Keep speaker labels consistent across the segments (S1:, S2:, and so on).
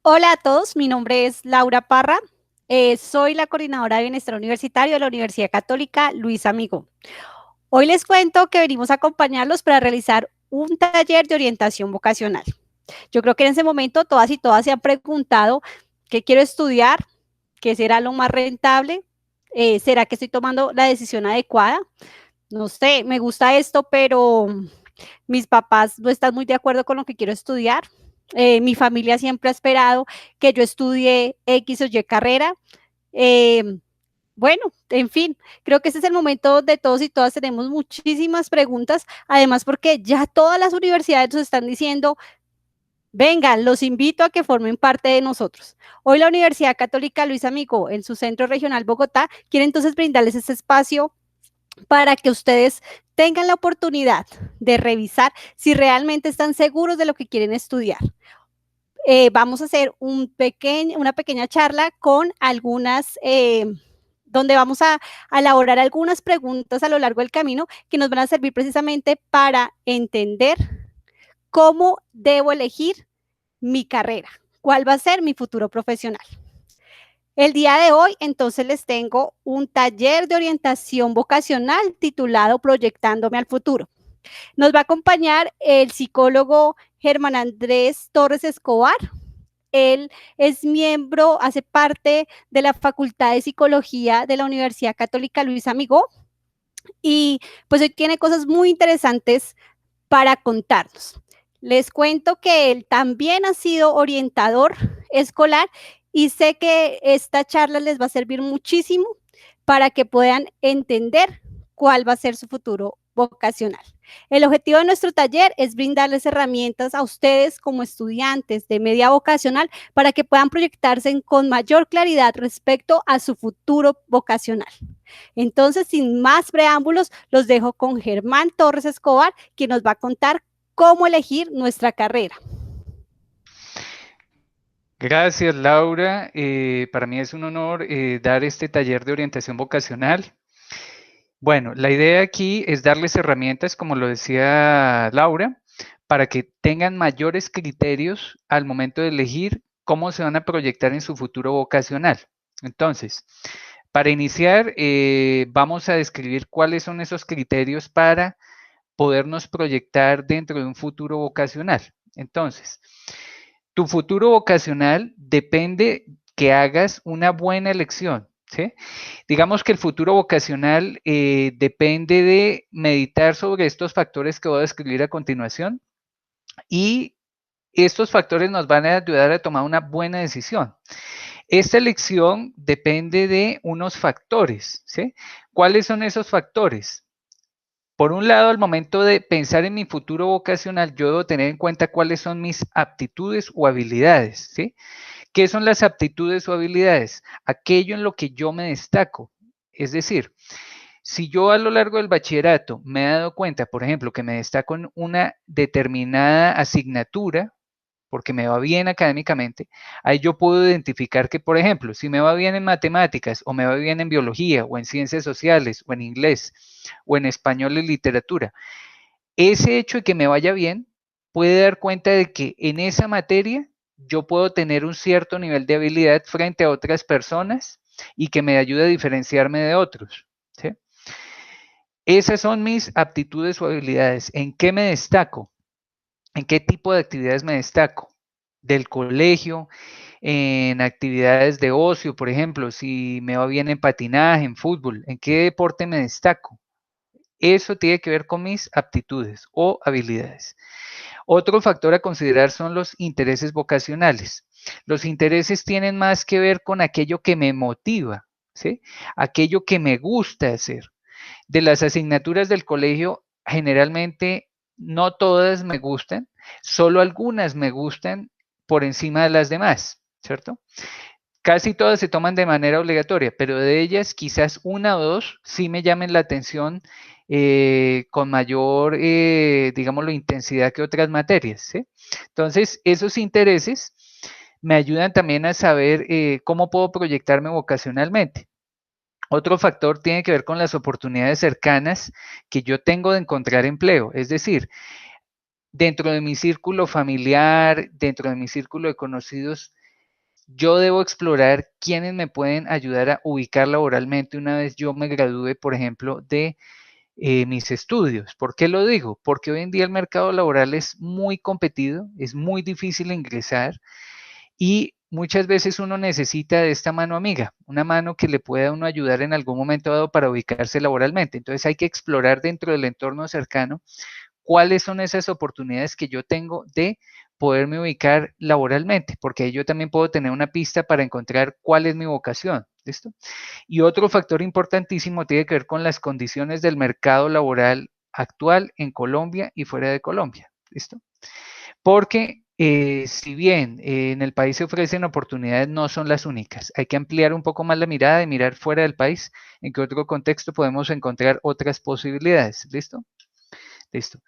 S1: Hola a todos, mi nombre es Laura Parra, soy la coordinadora de bienestar universitario de la Universidad Católica Luis Amigo. Hoy les cuento que venimos a acompañarlos para realizar un taller de orientación vocacional. Yo creo que en ese momento todas y todas se han preguntado qué quiero estudiar, qué será lo más rentable, será que estoy tomando la decisión adecuada. No sé, me gusta esto, pero mis papás no están muy de acuerdo con lo que quiero estudiar. Mi familia siempre ha esperado que yo estudie X o Y carrera. Eh, bueno, en fin, creo que este es el momento donde todos y todas tenemos muchísimas preguntas, además porque ya todas las universidades nos están diciendo, vengan, los invito a que formen parte de nosotros. Hoy la Universidad Católica Luis Amigo, en su centro regional Bogotá, quiere entonces brindarles este espacio para que ustedes tengan la oportunidad de revisar si realmente están seguros de lo que quieren estudiar. Vamos a hacer una pequeña charla con donde vamos a elaborar algunas preguntas a lo largo del camino que nos van a servir precisamente para entender cómo debo elegir mi carrera, cuál va a ser mi futuro profesional. El día de hoy, entonces, les tengo un taller de orientación vocacional titulado Proyectándome al futuro. Nos va a acompañar el psicólogo Germán Andrés Torres Escobar. Él es miembro, hace parte de la Facultad de Psicología de la Universidad Católica Luis Amigó y pues hoy tiene cosas muy interesantes para contarnos. Les cuento que él también ha sido orientador escolar y sé que esta charla les va a servir muchísimo para que puedan entender cuál va a ser su futuro vocacional. El objetivo de nuestro taller es brindarles herramientas a ustedes como estudiantes de media vocacional para que puedan proyectarse con mayor claridad respecto a su futuro vocacional. Entonces, sin más preámbulos, los dejo con Germán Torres Escobar, quien nos va a contar cómo elegir nuestra carrera.
S2: Gracias, Laura. Para mí es un honor dar este taller de orientación vocacional. Bueno, la idea aquí es darles herramientas, como lo decía Laura, para que tengan mayores criterios al momento de elegir cómo se van a proyectar en su futuro vocacional. Entonces, para iniciar, vamos a describir cuáles son esos criterios para podernos proyectar dentro de un futuro vocacional. Entonces, tu futuro vocacional depende que hagas una buena elección, ¿sí? Digamos que el futuro vocacional depende de meditar sobre estos factores que voy a describir a continuación y estos factores nos van a ayudar a tomar una buena decisión. Esta elección depende de unos factores, ¿sí? ¿Cuáles son esos factores? Por un lado, al momento de pensar en mi futuro vocacional, yo debo tener en cuenta cuáles son mis aptitudes o habilidades, ¿sí? ¿Qué son las aptitudes o habilidades? Aquello en lo que yo me destaco. Es decir, si yo a lo largo del bachillerato me he dado cuenta, por ejemplo, que me destaco en una determinada asignatura, porque me va bien académicamente, ahí yo puedo identificar que, por ejemplo, si me va bien en matemáticas o me va bien en biología o en ciencias sociales o en inglés o en español y literatura, ese hecho de que me vaya bien puede dar cuenta de que en esa materia yo puedo tener un cierto nivel de habilidad frente a otras personas y que me ayude a diferenciarme de otros, ¿sí? Esas son mis aptitudes o habilidades. ¿En qué me destaco? ¿En qué tipo de actividades me destaco? Del colegio, en actividades de ocio, por ejemplo, si me va bien en patinaje, en fútbol, ¿en qué deporte me destaco? Eso tiene que ver con mis aptitudes o habilidades. Otro factor a considerar son los intereses vocacionales. Los intereses tienen más que ver con aquello que me motiva, ¿sí? Aquello que me gusta hacer. De las asignaturas del colegio, generalmente no todas me gustan, solo algunas me gustan por encima de las demás, ¿cierto? Casi todas se toman de manera obligatoria, pero de ellas quizás una o dos sí me llamen la atención con mayor, digámoslo, intensidad que otras materias, ¿sí? Entonces, esos intereses me ayudan también a saber cómo puedo proyectarme vocacionalmente. Otro factor tiene que ver con las oportunidades cercanas que yo tengo de encontrar empleo, es decir, dentro de mi círculo familiar, dentro de mi círculo de conocidos, yo debo explorar quiénes me pueden ayudar a ubicar laboralmente una vez yo me gradúe, por ejemplo, de mis estudios. ¿Por qué lo digo? Porque hoy en día el mercado laboral es muy competido, es muy difícil ingresar y muchas veces uno necesita de esta mano amiga, una mano que le pueda a uno ayudar en algún momento dado para ubicarse laboralmente. Entonces hay que explorar dentro del entorno cercano cuáles son esas oportunidades que yo tengo de poderme ubicar laboralmente, porque ahí yo también puedo tener una pista para encontrar cuál es mi vocación. ¿Listo? Y otro factor importantísimo tiene que ver con las condiciones del mercado laboral actual en Colombia y fuera de Colombia. ¿Listo? Porque si bien en el país se ofrecen oportunidades, no son las únicas. Hay que ampliar un poco más la mirada y mirar fuera del país en qué otro contexto podemos encontrar otras posibilidades. ¿Listo? Listo.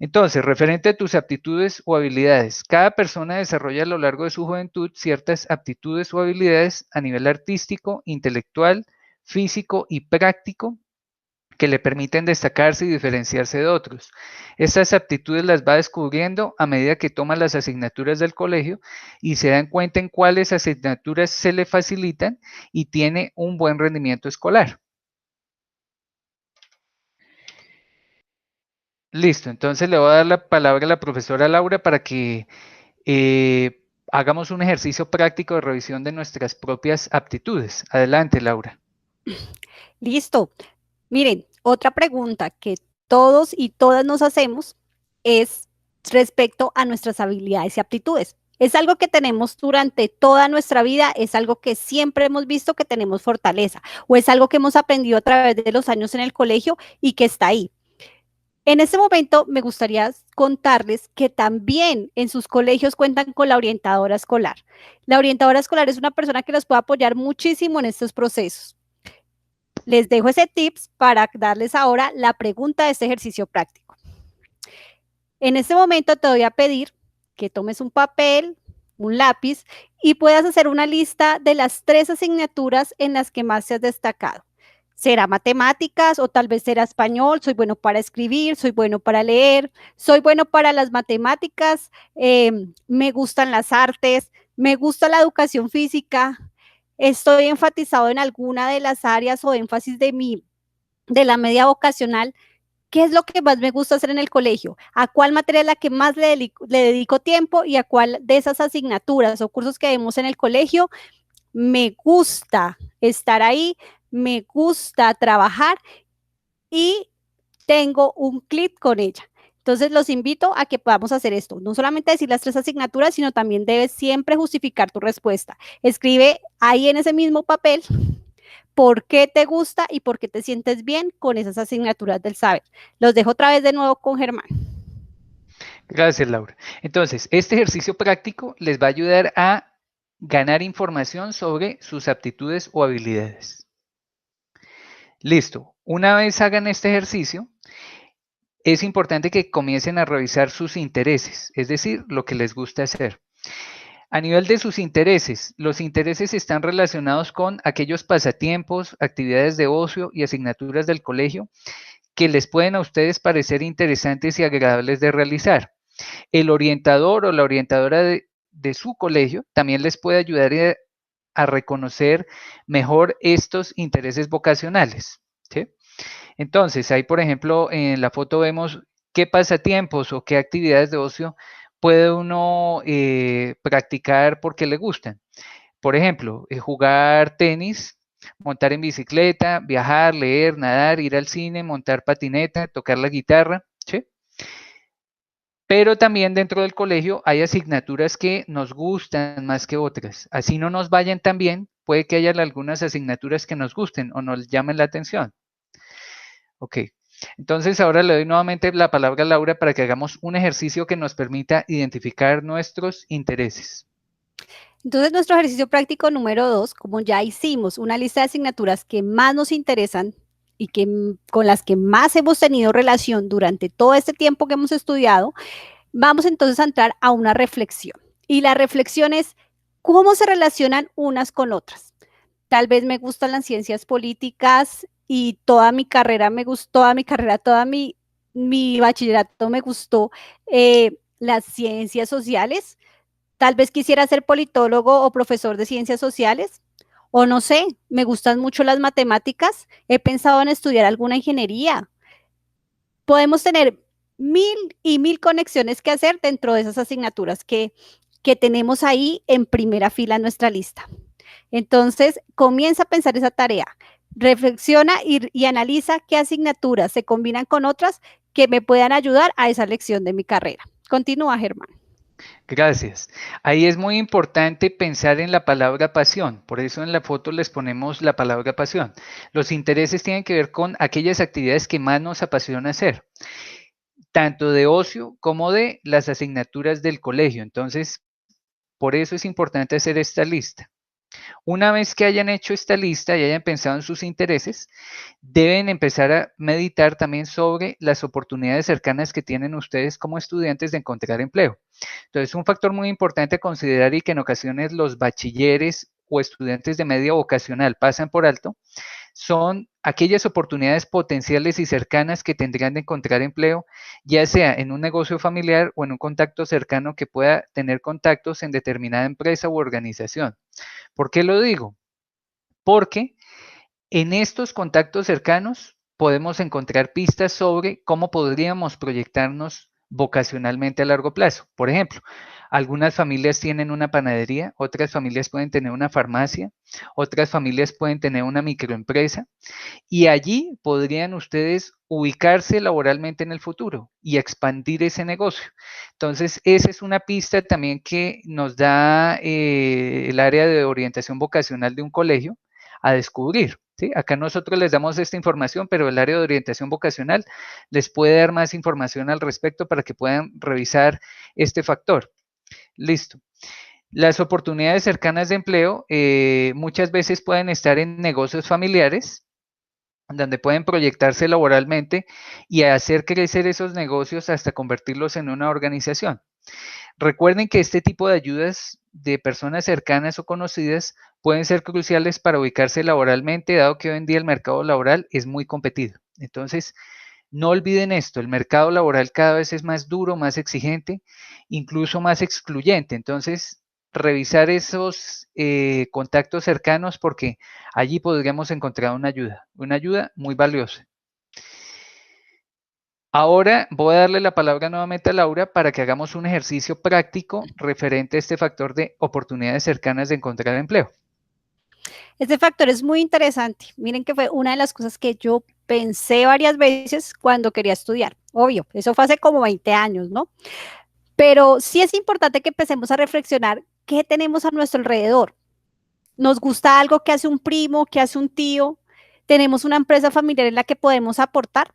S2: Entonces, referente a tus aptitudes o habilidades, cada persona desarrolla a lo largo de su juventud ciertas aptitudes o habilidades a nivel artístico, intelectual, físico y práctico que le permiten destacarse y diferenciarse de otros. Estas aptitudes las va descubriendo a medida que toma las asignaturas del colegio y se dan cuenta en cuáles asignaturas se le facilitan y tiene un buen rendimiento escolar. Listo, entonces le voy a dar la palabra a la profesora Laura para que hagamos un ejercicio práctico de revisión de nuestras propias aptitudes. Adelante, Laura.
S1: Listo. Miren, otra pregunta que todos y todas nos hacemos es respecto a nuestras habilidades y aptitudes. Es algo que tenemos durante toda nuestra vida, es algo que siempre hemos visto que tenemos fortaleza, o es algo que hemos aprendido a través de los años en el colegio y que está ahí. En este momento me gustaría contarles que también en sus colegios cuentan con la orientadora escolar. La orientadora escolar es una persona que los puede apoyar muchísimo en estos procesos. Les dejo ese tips para darles ahora la pregunta de este ejercicio práctico. En este momento te voy a pedir que tomes un papel, un lápiz y puedas hacer una lista de las 3 asignaturas en las que más te has destacado. Será matemáticas o tal vez será español, soy bueno para escribir, soy bueno para leer, soy bueno para las matemáticas, me gustan las artes, me gusta la educación física, estoy enfatizado en alguna de las áreas o énfasis de la media vocacional. ¿Qué es lo que más me gusta hacer en el colegio? ¿A cuál materia es la que más le dedico tiempo y a cuál de esas asignaturas o cursos que vemos en el colegio me gusta estar ahí, me gusta trabajar y tengo un clip con ella? Entonces los invito a que podamos hacer esto, no solamente decir las 3 asignaturas, sino también debes siempre justificar tu respuesta. Escribe ahí en ese mismo papel por qué te gusta y por qué te sientes bien con esas asignaturas del saber. Los dejo otra vez de nuevo con Germán.
S2: Gracias, Laura. Entonces, este ejercicio práctico les va a ayudar a ganar información sobre sus aptitudes o habilidades. Listo. Una vez hagan este ejercicio, es importante que comiencen a revisar sus intereses, es decir, lo que les gusta hacer. A nivel de sus intereses, los intereses están relacionados con aquellos pasatiempos, actividades de ocio y asignaturas del colegio que les pueden a ustedes parecer interesantes y agradables de realizar. El orientador o la orientadora de su colegio también les puede ayudar a reconocer mejor estos intereses vocacionales. ¿Sí? Entonces, ahí por ejemplo en la foto vemos qué pasatiempos o qué actividades de ocio puede uno practicar porque le gustan. Por ejemplo, jugar tenis, montar en bicicleta, viajar, leer, nadar, ir al cine, montar patineta, tocar la guitarra, ¿sí? Pero también dentro del colegio hay asignaturas que nos gustan más que otras. Así no nos vayan tan bien, puede que haya algunas asignaturas que nos gusten o nos llamen la atención. Ok, entonces ahora le doy nuevamente la palabra a Laura para que hagamos un ejercicio que nos permita identificar nuestros intereses.
S1: Entonces, nuestro ejercicio práctico número 2, como ya hicimos una lista de asignaturas que más nos interesan y que con las que más hemos tenido relación durante todo este tiempo que hemos estudiado, vamos entonces a entrar a una reflexión. Y la reflexión es cómo se relacionan unas con otras. Tal vez me gustan las ciencias políticas y toda mi carrera me gustó, toda mi bachillerato me gustó las ciencias sociales, Tal vez quisiera ser politólogo o profesor de ciencias sociales, o no sé, me gustan mucho las matemáticas, he pensado en estudiar alguna ingeniería. Podemos tener mil y mil conexiones que hacer dentro de esas asignaturas que tenemos ahí en primera fila en nuestra lista. Entonces, comienza a pensar esa tarea, reflexiona y analiza qué asignaturas se combinan con otras que me puedan ayudar a esa lección de mi carrera. Continúa, Germán.
S2: Gracias. Ahí es muy importante pensar en la palabra pasión. Por eso en la foto les ponemos la palabra pasión. Los intereses tienen que ver con aquellas actividades que más nos apasiona hacer, tanto de ocio como de las asignaturas del colegio. Entonces, por eso es importante hacer esta lista. Una vez que hayan hecho esta lista y hayan pensado en sus intereses, deben empezar a meditar también sobre las oportunidades cercanas que tienen ustedes como estudiantes de encontrar empleo. Entonces, un factor muy importante a considerar y que en ocasiones los bachilleres o estudiantes de media vocacional pasan por alto, son aquellas oportunidades potenciales y cercanas que tendrían de encontrar empleo, ya sea en un negocio familiar o en un contacto cercano que pueda tener contactos en determinada empresa u organización. ¿Por qué lo digo? Porque en estos contactos cercanos podemos encontrar pistas sobre cómo podríamos proyectarnos vocacionalmente a largo plazo. Por ejemplo, algunas familias tienen una panadería, otras familias pueden tener una farmacia, otras familias pueden tener una microempresa y allí podrían ustedes ubicarse laboralmente en el futuro y expandir ese negocio. Entonces, esa es una pista también que nos da el área de orientación vocacional de un colegio a descubrir. ¿Sí? Acá nosotros les damos esta información, pero el área de orientación vocacional les puede dar más información al respecto para que puedan revisar este factor. Listo. Las oportunidades cercanas de empleo muchas veces pueden estar en negocios familiares, donde pueden proyectarse laboralmente y hacer crecer esos negocios hasta convertirlos en una organización. Recuerden que este tipo de ayudas de personas cercanas o conocidas pueden ser cruciales para ubicarse laboralmente, dado que hoy en día el mercado laboral es muy competido. Entonces, no olviden esto, el mercado laboral cada vez es más duro, más exigente, incluso más excluyente. Entonces, revisar esos contactos cercanos porque allí podríamos encontrar una ayuda muy valiosa. Ahora voy a darle la palabra nuevamente a Laura para que hagamos un ejercicio práctico referente a este factor de oportunidades cercanas de encontrar empleo.
S1: Este factor es muy interesante. Miren que fue una de las cosas que yo pensé varias veces cuando quería estudiar. Obvio, eso fue hace como 20 años, ¿no? Pero sí es importante que empecemos a reflexionar qué tenemos a nuestro alrededor. ¿Nos gusta algo que hace un primo, que hace un tío? ¿Tenemos una empresa familiar en la que podemos aportar?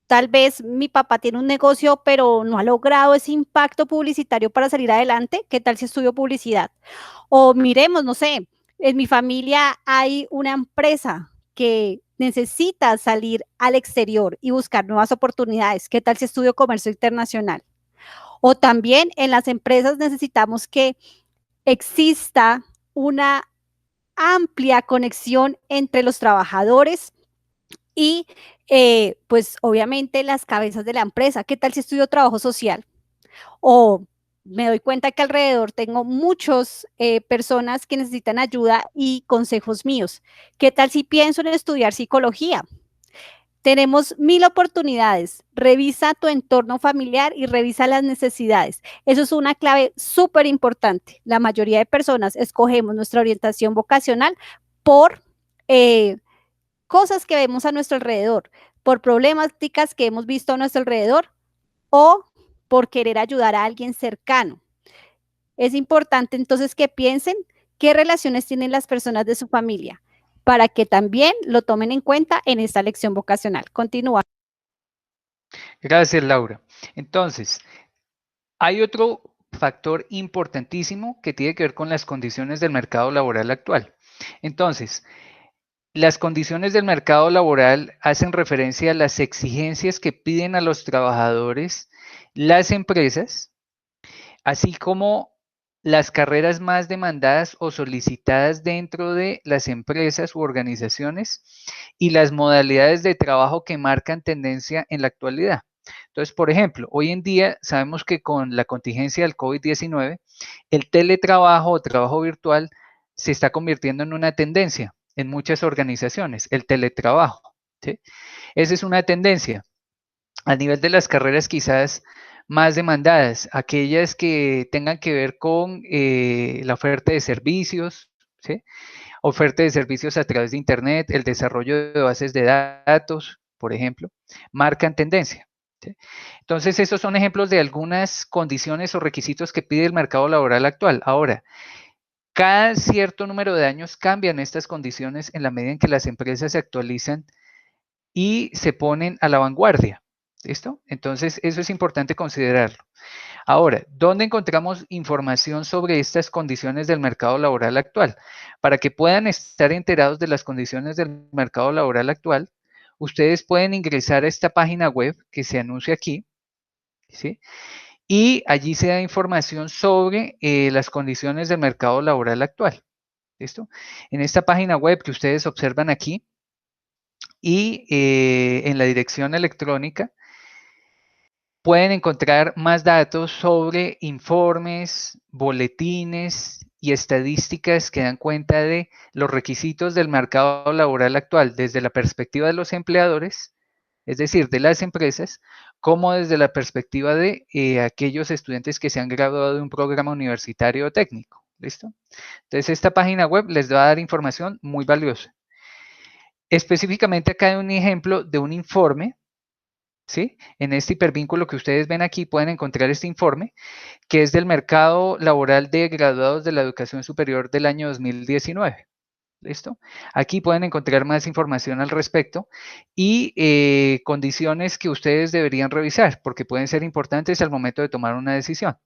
S1: Tal vez mi papá tiene un negocio, pero no ha logrado ese impacto publicitario para salir adelante. ¿Qué tal si estudio publicidad? O miremos, no sé, en mi familia hay una empresa que necesita salir al exterior y buscar nuevas oportunidades. ¿Qué tal si estudio comercio internacional? O también en las empresas necesitamos que exista una amplia conexión entre los trabajadores y pues obviamente las cabezas de la empresa. ¿Qué tal si estudio trabajo social? O me doy cuenta que alrededor tengo muchas personas que necesitan ayuda y consejos míos. ¿Qué tal si pienso en estudiar psicología? Tenemos mil oportunidades. Revisa tu entorno familiar y revisa las necesidades. Eso es una clave súper importante. La mayoría de personas escogemos nuestra orientación vocacional por cosas que vemos a nuestro alrededor, por problemáticas que hemos visto a nuestro alrededor o por querer ayudar a alguien cercano. Es importante entonces que piensen qué relaciones tienen las personas de su familia para que también lo tomen en cuenta en esta lección vocacional. Continúa.
S2: Gracias, Laura. Entonces, hay otro factor importantísimo que tiene que ver con las condiciones del mercado laboral actual. Entonces, las condiciones del mercado laboral hacen referencia a las exigencias que piden a los trabajadores las empresas, así como las carreras más demandadas o solicitadas dentro de las empresas u organizaciones y las modalidades de trabajo que marcan tendencia en la actualidad. Entonces, por ejemplo, hoy en día sabemos que con la contingencia del COVID-19, el teletrabajo o trabajo virtual se está convirtiendo en una tendencia en muchas organizaciones, el teletrabajo, ¿sí? Esa es una tendencia. A nivel de las carreras quizás más demandadas, aquellas que tengan que ver con la oferta de servicios, ¿sí? Oferta de servicios a través de Internet, el desarrollo de bases de datos, por ejemplo, marcan tendencia. ¿Sí? Entonces, esos son ejemplos de algunas condiciones o requisitos que pide el mercado laboral actual. Ahora, cada cierto número de años cambian estas condiciones en la medida en que las empresas se actualizan y se ponen a la vanguardia. ¿Listo? Entonces, eso es importante considerarlo. Ahora, ¿dónde encontramos información sobre estas condiciones del mercado laboral actual? Para que puedan estar enterados de las condiciones del mercado laboral actual, ustedes pueden ingresar a esta página web que se anuncia aquí, ¿sí? Y allí se da información sobre las condiciones del mercado laboral actual. ¿Listo? En esta página web que ustedes observan aquí y en la dirección electrónica, pueden encontrar más datos sobre informes, boletines y estadísticas que dan cuenta de los requisitos del mercado laboral actual desde la perspectiva de los empleadores, es decir, de las empresas, como desde la perspectiva de aquellos estudiantes que se han graduado de un programa universitario o técnico. ¿Listo? Entonces, esta página web les va a dar información muy valiosa. Específicamente acá hay un ejemplo de un informe, ¿sí? En este hipervínculo que ustedes ven aquí pueden encontrar este informe, que es del mercado laboral de graduados de la educación superior del año 2019. ¿Listo? Aquí pueden encontrar más información al respecto y condiciones que ustedes deberían revisar, porque pueden ser importantes al momento de tomar una decisión.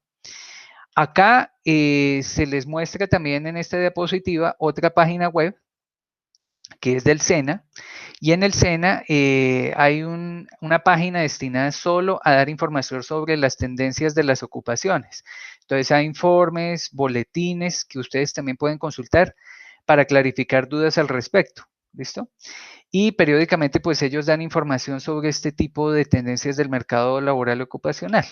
S2: Acá se les muestra también en esta diapositiva otra página web, que es del SENA, y en el SENA hay una página destinada solo a dar información sobre las tendencias de las ocupaciones. Entonces hay informes, boletines que ustedes también pueden consultar para clarificar dudas al respecto. ¿Listo? Y periódicamente pues ellos dan información sobre este tipo de tendencias del mercado laboral ocupacional.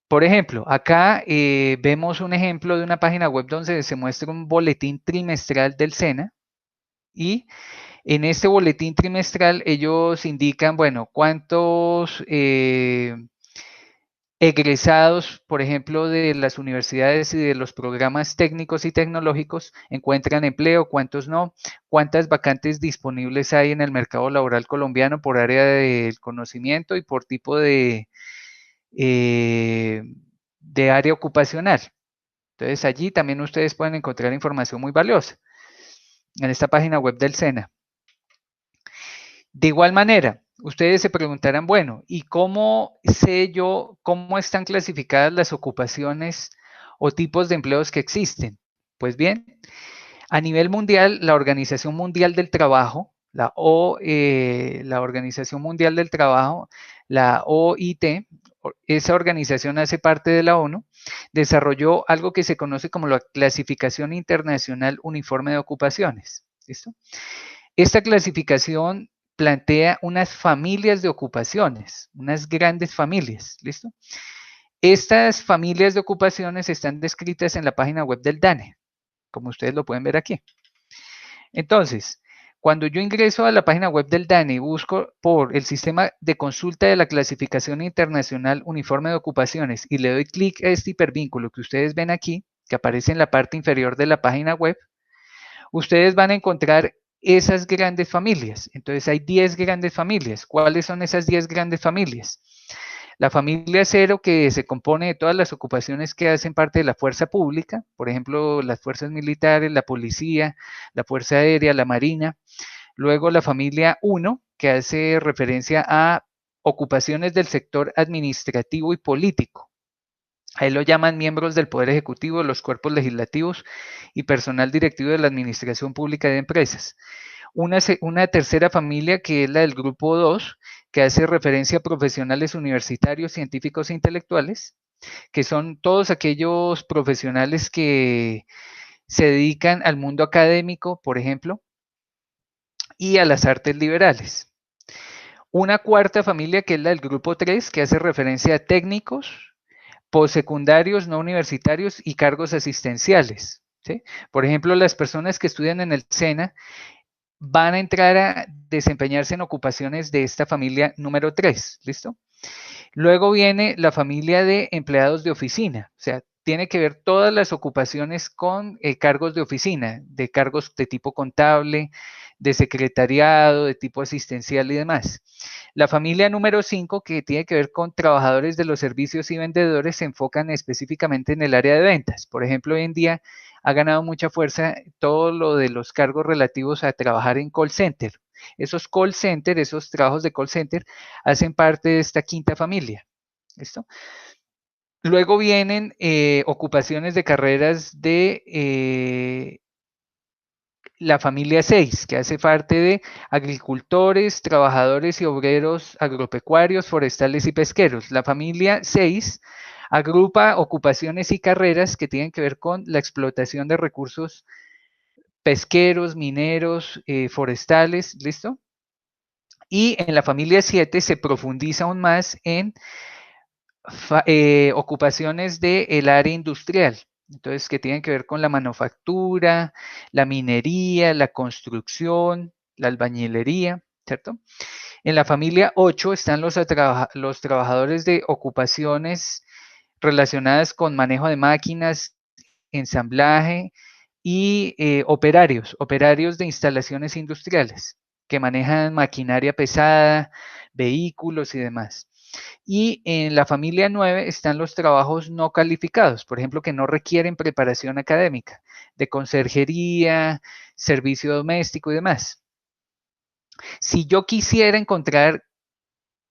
S2: Por ejemplo, acá vemos un ejemplo de una página web donde se muestra un boletín trimestral del SENA y en este boletín trimestral ellos indican, bueno, cuántos egresados, por ejemplo, de las universidades y de los programas técnicos y tecnológicos encuentran empleo, cuántos no, cuántas vacantes disponibles hay en el mercado laboral colombiano por área del conocimiento y por tipo de área ocupacional. Entonces allí también ustedes pueden encontrar información muy valiosa en esta página web del SENA. De igual manera, ustedes se preguntarán, bueno, ¿y cómo sé yo cómo están clasificadas las ocupaciones o tipos de empleos que existen? Pues bien, a nivel mundial, la Organización Mundial del Trabajo, la Organización Mundial del Trabajo, la OIT, esa organización hace parte de la ONU, desarrolló algo que se conoce como la Clasificación Internacional Uniforme de Ocupaciones. ¿Listo? Esta clasificación plantea unas familias de ocupaciones, unas grandes familias, ¿listo? Estas familias de ocupaciones están descritas en la página web del DANE, como ustedes lo pueden ver aquí. Entonces, cuando yo ingreso a la página web del DANE y busco por el sistema de consulta de la clasificación internacional uniforme de ocupaciones y le doy clic a este hipervínculo que ustedes ven aquí, que aparece en la parte inferior de la página web, ustedes van a encontrar esas grandes familias. Entonces hay 10 grandes familias. ¿Cuáles son esas 10 grandes familias? La familia 0, que se compone de todas las ocupaciones que hacen parte de la fuerza pública, por ejemplo, las fuerzas militares, la policía, la fuerza aérea, la marina. Luego la familia 1, que hace referencia a ocupaciones del sector administrativo y político. Ahí lo llaman miembros del Poder Ejecutivo, los cuerpos legislativos y personal directivo de la Administración Pública de Empresas. Una tercera familia que es la del grupo 2, que hace referencia a profesionales universitarios, científicos e intelectuales, que son todos aquellos profesionales que se dedican al mundo académico, por ejemplo, y a las artes liberales. Una cuarta familia que es la del grupo 3, que hace referencia a técnicos, postsecundarios, no universitarios y cargos asistenciales, ¿sí? Por ejemplo, las personas que estudian en el SENA van a entrar a desempeñarse en ocupaciones de esta familia número 3, ¿listo? Luego viene la familia de empleados de oficina, o sea, tiene que ver todas las ocupaciones con cargos de oficina, de cargos de tipo contable, de secretariado, de tipo asistencial y demás. La familia número 5, que tiene que ver con trabajadores de los servicios y vendedores, se enfocan específicamente en el área de ventas. Por ejemplo, hoy en día ha ganado mucha fuerza todo lo de los cargos relativos a trabajar en call center. Esos call center, esos trabajos de call center, hacen parte de esta quinta familia. ¿Listo? Luego vienen ocupaciones de carreras de la familia 6, que hace parte de agricultores, trabajadores y obreros agropecuarios, forestales y pesqueros. La familia 6 agrupa ocupaciones y carreras que tienen que ver con la explotación de recursos pesqueros, mineros, forestales, ¿listo? Y en la familia 7 se profundiza aún más en ocupaciones del área industrial, entonces que tienen que ver con la manufactura, la minería, la construcción, la albañilería, ¿cierto? En la familia 8 están los trabajadores de ocupaciones relacionadas con manejo de máquinas, ensamblaje y operarios de instalaciones industriales que manejan maquinaria pesada, vehículos y demás. Y en la familia 9 están los trabajos no calificados, por ejemplo, que no requieren preparación académica, de conserjería, servicio doméstico y demás. Si yo quisiera encontrar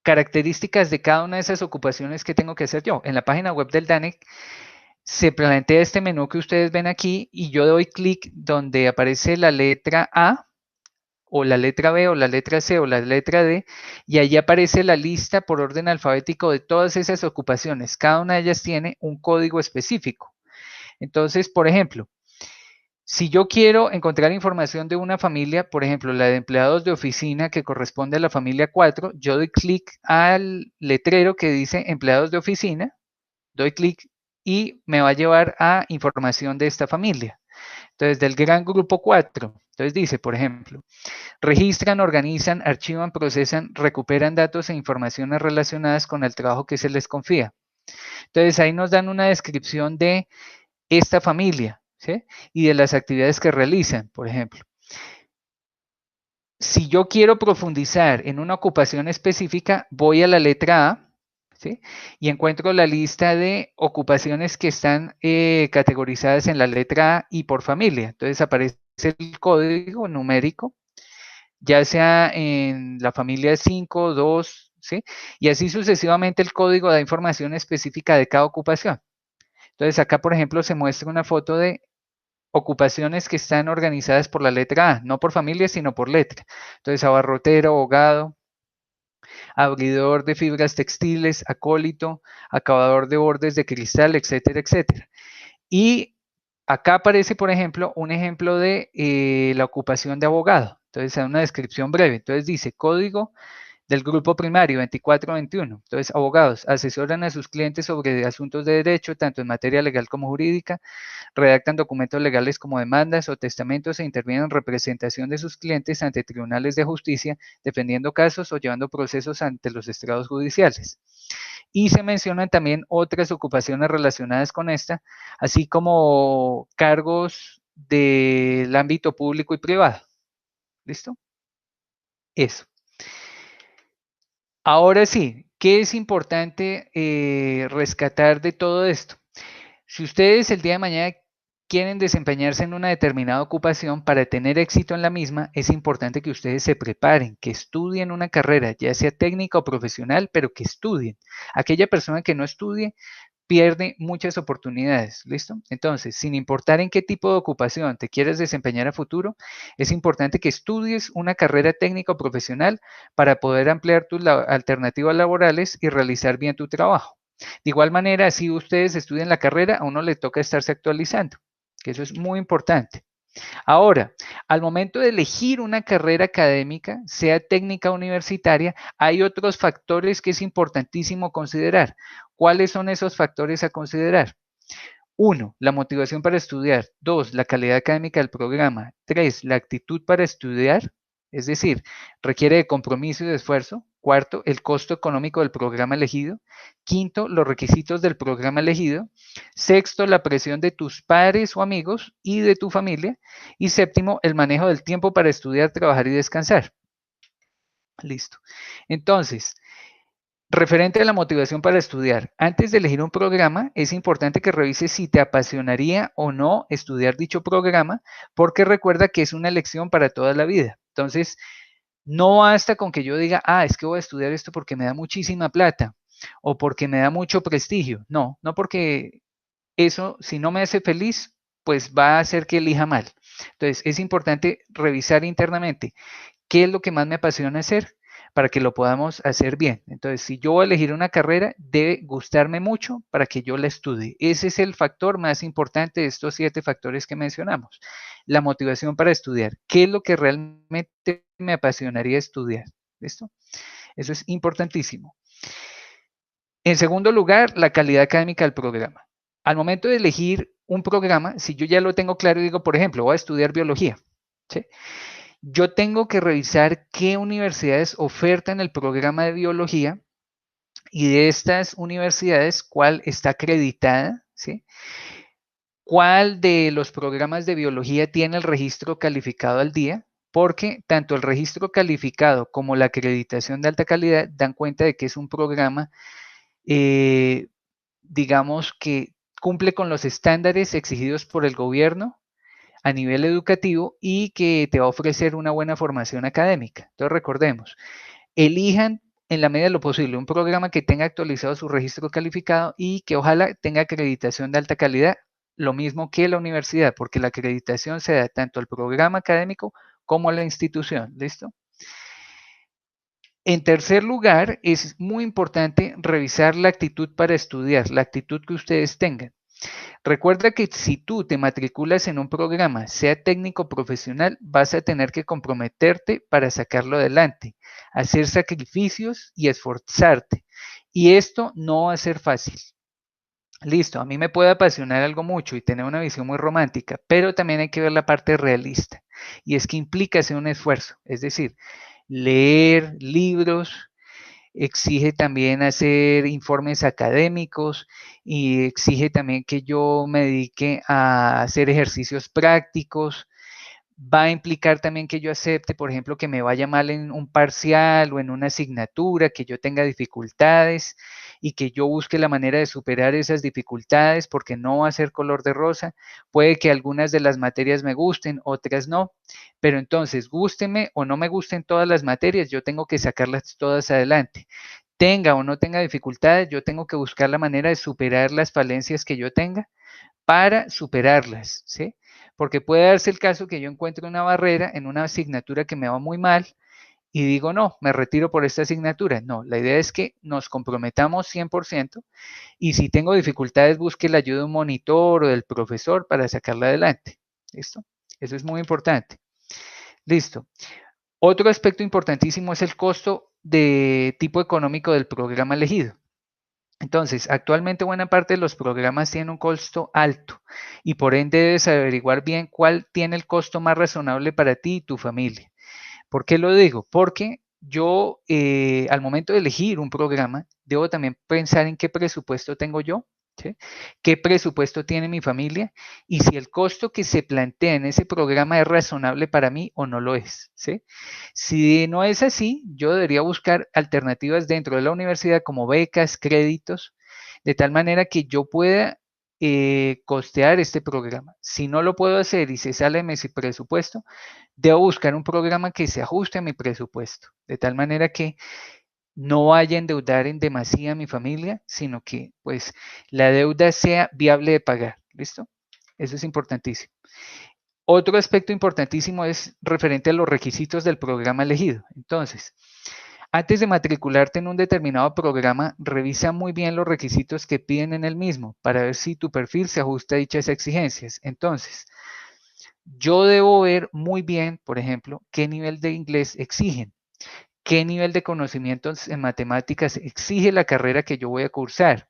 S2: características de cada una de esas ocupaciones, ¿qué tengo que hacer yo? En la página web del DANEC se plantea este menú que ustedes ven aquí y yo doy clic donde aparece la letra A o la letra B o la letra C o la letra D y allí aparece la lista por orden alfabético de todas esas ocupaciones. Cada una de ellas tiene un código específico. Entonces, por ejemplo, si yo quiero encontrar información de una familia, por ejemplo, la de empleados de oficina que corresponde a la familia 4, yo doy clic al letrero que dice empleados de oficina, doy clic y me va a llevar a información de esta familia. Entonces, del gran grupo 4, entonces dice, por ejemplo, registran, organizan, archivan, procesan, recuperan datos e informaciones relacionadas con el trabajo que se les confía. Entonces, ahí nos dan una descripción de esta familia, ¿sí? Y de las actividades que realizan, por ejemplo. Si yo quiero profundizar en una ocupación específica, voy a la letra A, ¿sí? Y encuentro la lista de ocupaciones que están categorizadas en la letra A y por familia. Entonces aparece el código numérico, ya sea en la familia 5, 2, ¿sí? Y así sucesivamente el código da información específica de cada ocupación. Entonces acá, por ejemplo, se muestra una foto de ocupaciones que están organizadas por la letra A, no por familia, sino por letra. Entonces, abarrotero, abogado, abridor de fibras textiles, acólito, acabador de bordes de cristal, etcétera, etcétera. Y acá aparece, por ejemplo, un ejemplo de la ocupación de abogado. Entonces, hay una descripción breve. Entonces, dice código del grupo primario 2421. Entonces, abogados asesoran a sus clientes sobre asuntos de derecho, tanto en materia legal como jurídica, redactan documentos legales como demandas o testamentos e intervienen en representación de sus clientes ante tribunales de justicia, defendiendo casos o llevando procesos ante los estrados judiciales. Y se mencionan también otras ocupaciones relacionadas con esta, así como cargos del ámbito público y privado. ¿Listo? Eso. Ahora sí, ¿qué es importante rescatar de todo esto? Si ustedes el día de mañana quieren desempeñarse en una determinada ocupación, para tener éxito en la misma, es importante que ustedes se preparen, que estudien una carrera, ya sea técnica o profesional, pero que estudien. Aquella persona que no estudie pierde muchas oportunidades, ¿listo? Entonces, sin importar en qué tipo de ocupación te quieras desempeñar a futuro, es importante que estudies una carrera técnica o profesional para poder ampliar tus alternativas laborales y realizar bien tu trabajo. De igual manera, si ustedes estudian la carrera, a uno le toca estarse actualizando, que eso es muy importante. Ahora, al momento de elegir una carrera académica, sea técnica o universitaria, hay otros factores que es importantísimo considerar. ¿Cuáles son esos factores a considerar? 1, la motivación para estudiar. 2, la calidad académica del programa. 3, la actitud para estudiar, es decir, requiere de compromiso y de esfuerzo. 4, el costo económico del programa elegido. 5, los requisitos del programa elegido. 6, la presión de tus pares o amigos y de tu familia. Y 7, el manejo del tiempo para estudiar, trabajar y descansar. Listo. Entonces, referente a la motivación para estudiar, antes de elegir un programa, es importante que revises si te apasionaría o no estudiar dicho programa, porque recuerda que es una elección para toda la vida. Entonces, no basta con que yo diga, es que voy a estudiar esto porque me da muchísima plata o porque me da mucho prestigio. No, no porque eso, si no me hace feliz, pues va a hacer que elija mal. Entonces, es importante revisar internamente qué es lo que más me apasiona hacer para que lo podamos hacer bien. Entonces, si yo voy a elegir una carrera, debe gustarme mucho para que yo la estudie. Ese es el factor más importante de estos 7 factores que mencionamos. La motivación para estudiar. ¿Qué es lo que realmente me apasionaría estudiar? ¿Listo? Eso es importantísimo. En segundo lugar, la calidad académica del programa. Al momento de elegir un programa, si yo ya lo tengo claro y digo, por ejemplo, voy a estudiar biología, ¿sí? Yo tengo que revisar qué universidades ofertan el programa de biología y de estas universidades, cuál está acreditada, ¿sí? ¿Cuál de los programas de biología tiene el registro calificado al día? Porque tanto el registro calificado como la acreditación de alta calidad dan cuenta de que es un programa, digamos, que cumple con los estándares exigidos por el gobierno a nivel educativo y que te va a ofrecer una buena formación académica. Entonces recordemos, elijan en la medida de lo posible un programa que tenga actualizado su registro calificado y que ojalá tenga acreditación de alta calidad, lo mismo que la universidad, porque la acreditación se da tanto al programa académico como a la institución. ¿Listo? En tercer lugar, es muy importante revisar la actitud para estudiar, la actitud que ustedes tengan. Recuerda que si tú te matriculas en un programa, sea técnico profesional, vas a tener que comprometerte para sacarlo adelante, hacer sacrificios y esforzarte. Y esto no va a ser fácil. Listo, a mí me puede apasionar algo mucho y tener una visión muy romántica, pero también hay que ver la parte realista. Y es que implica hacer un esfuerzo, es decir, leer libros, exige también hacer informes académicos y exige también que yo me dedique a hacer ejercicios prácticos. Va a implicar también que yo acepte, por ejemplo, que me vaya mal en un parcial o en una asignatura, que yo tenga dificultades y que yo busque la manera de superar esas dificultades porque no va a ser color de rosa. Puede que algunas de las materias me gusten, otras no, pero entonces, gústeme o no me gusten todas las materias, yo tengo que sacarlas todas adelante. Tenga o no tenga dificultades, yo tengo que buscar la manera de superar las falencias que yo tenga para superarlas, ¿sí? Porque puede darse el caso que yo encuentre una barrera en una asignatura que me va muy mal y digo, no, me retiro por esta asignatura. No, la idea es que nos comprometamos 100% y si tengo dificultades, busque la ayuda de un monitor o del profesor para sacarla adelante. ¿Listo? Eso es muy importante. Listo. Otro aspecto importantísimo es el costo de tipo económico del programa elegido. Entonces, actualmente buena parte de los programas tienen un costo alto y por ende debes averiguar bien cuál tiene el costo más razonable para ti y tu familia. ¿Por qué lo digo? Porque yo al momento de elegir un programa debo también pensar en qué presupuesto tengo yo, ¿sí? ¿Qué presupuesto tiene mi familia? Y si el costo que se plantea en ese programa es razonable para mí o no lo es, ¿sí? Si no es así, yo debería buscar alternativas dentro de la universidad como becas, créditos, de tal manera que yo pueda costear este programa. Si no lo puedo hacer y se sale de mi presupuesto, debo buscar un programa que se ajuste a mi presupuesto, de tal manera que no vaya a endeudar en demasía a mi familia, sino que pues la deuda sea viable de pagar. ¿Listo? Eso es importantísimo. Otro aspecto importantísimo es referente a los requisitos del programa elegido. Entonces, antes de matricularte en un determinado programa, revisa muy bien los requisitos que piden en el mismo para ver si tu perfil se ajusta a dichas exigencias. Entonces, yo debo ver muy bien, por ejemplo, qué nivel de inglés exigen, qué nivel de conocimientos en matemáticas exige la carrera que yo voy a cursar,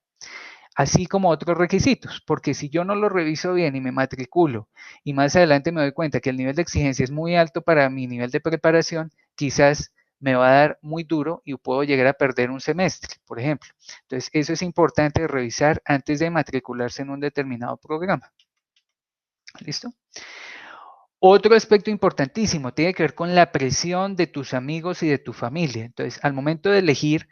S2: así como otros requisitos, porque si yo no lo reviso bien y me matriculo y más adelante me doy cuenta que el nivel de exigencia es muy alto para mi nivel de preparación, quizás me va a dar muy duro y puedo llegar a perder un semestre, por ejemplo. Entonces, eso es importante revisar antes de matricularse en un determinado programa. ¿Listo? Otro aspecto importantísimo tiene que ver con la presión de tus amigos y de tu familia. Entonces, al momento de elegir,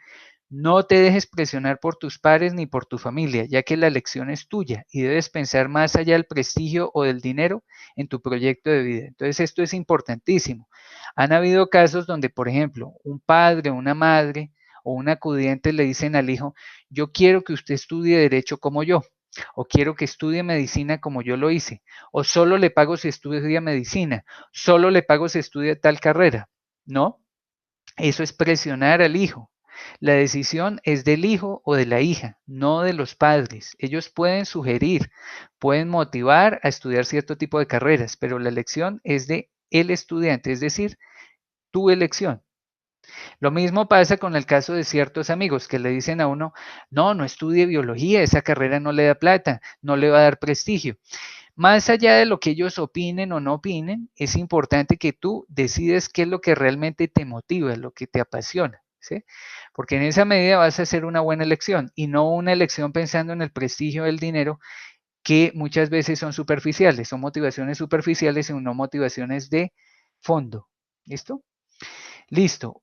S2: no te dejes presionar por tus pares ni por tu familia, ya que la elección es tuya y debes pensar más allá del prestigio o del dinero en tu proyecto de vida. Entonces, esto es importantísimo. Han habido casos donde, por ejemplo, un padre, una madre o un acudiente le dicen al hijo, yo quiero que usted estudie derecho como yo, o quiero que estudie medicina como yo lo hice, o solo le pago si estudia medicina, solo le pago si estudia tal carrera. No, eso es presionar al hijo. La decisión es del hijo o de la hija, no de los padres. Ellos pueden sugerir, pueden motivar a estudiar cierto tipo de carreras, pero la elección es de el estudiante, es decir, tu elección. Lo mismo pasa con el caso de ciertos amigos que le dicen a uno, no, no estudie biología, esa carrera no le da plata, no le va a dar prestigio. Más allá de lo que ellos opinen o no opinen, es importante que tú decides qué es lo que realmente te motiva, lo que te apasiona, ¿sí? Porque en esa medida vas a hacer una buena elección y no una elección pensando en el prestigio del dinero, que muchas veces son superficiales, son motivaciones superficiales y no motivaciones de fondo. ¿Listo? Listo.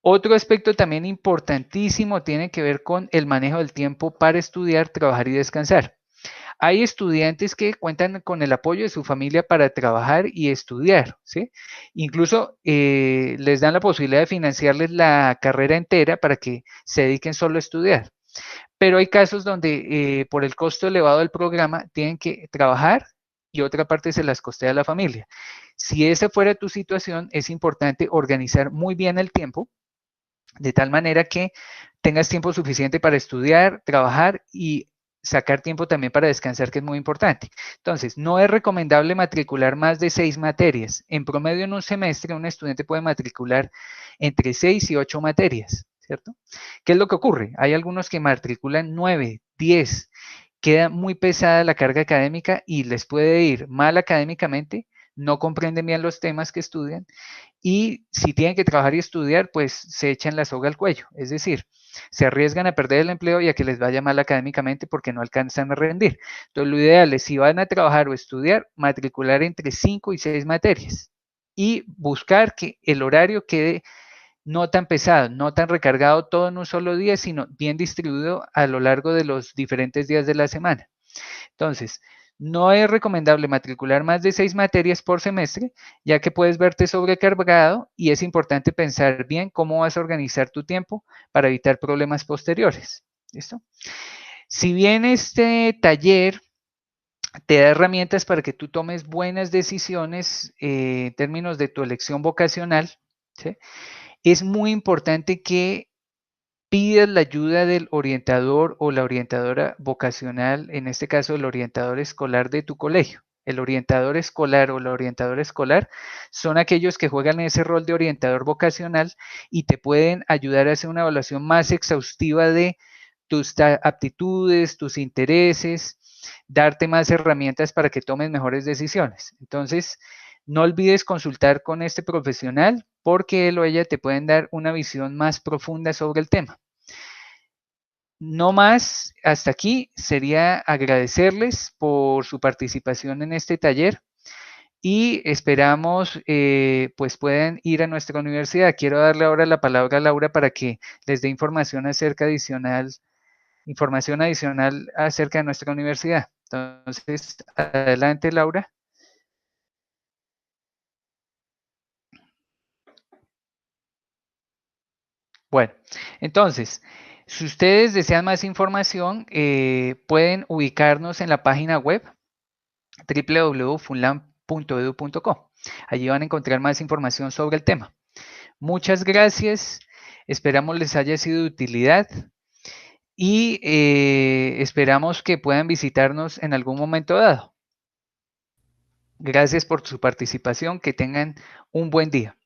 S2: Otro aspecto también importantísimo tiene que ver con el manejo del tiempo para estudiar, trabajar y descansar. Hay estudiantes que cuentan con el apoyo de su familia para trabajar y estudiar, ¿sí? Incluso les dan la posibilidad de financiarles la carrera entera para que se dediquen solo a estudiar. Pero hay casos donde por el costo elevado del programa tienen que trabajar y otra parte se las costea la familia. Si esa fuera tu situación, es importante organizar muy bien el tiempo de tal manera que tengas tiempo suficiente para estudiar, trabajar y sacar tiempo también para descansar, que es muy importante. Entonces, no es recomendable matricular más de 6 materias. En promedio, en un semestre, un estudiante puede matricular entre 6 y 8 materias, ¿cierto? ¿Qué es lo que ocurre? Hay algunos que matriculan 9, 10. Queda muy pesada la carga académica y les puede ir mal académicamente, no comprenden bien los temas que estudian y si tienen que trabajar y estudiar, pues se echan la soga al cuello, es decir, se arriesgan a perder el empleo y a que les vaya mal académicamente porque no alcanzan a rendir. Entonces, lo ideal es, si van a trabajar o estudiar, matricular entre 5 y 6 materias y buscar que el horario quede no tan pesado, no tan recargado todo en un solo día, sino bien distribuido a lo largo de los diferentes días de la semana. Entonces, no es recomendable matricular más de 6 materias por semestre, ya que puedes verte sobrecargado y es importante pensar bien cómo vas a organizar tu tiempo para evitar problemas posteriores. ¿Listo? Si bien este taller te da herramientas para que tú tomes buenas decisiones en términos de tu elección vocacional, ¿sí? Es muy importante que pidas la ayuda del orientador o la orientadora vocacional, en este caso el orientador escolar de tu colegio. El orientador escolar o la orientadora escolar son aquellos que juegan ese rol de orientador vocacional y te pueden ayudar a hacer una evaluación más exhaustiva de tus aptitudes, tus intereses, darte más herramientas para que tomes mejores decisiones. Entonces, no olvides consultar con este profesional porque él o ella te pueden dar una visión más profunda sobre el tema. No más, hasta aquí sería agradecerles por su participación en este taller y esperamos pues puedan ir a nuestra universidad. Quiero darle ahora la palabra a Laura para que les dé información adicional acerca de nuestra universidad. Entonces, adelante, Laura. Bueno, entonces, si ustedes desean más información, pueden ubicarnos en la página web www.funlam.edu.co. Allí van a encontrar más información sobre el tema. Muchas gracias, esperamos les haya sido de utilidad y esperamos que puedan visitarnos en algún momento dado. Gracias por su participación, que tengan un buen día.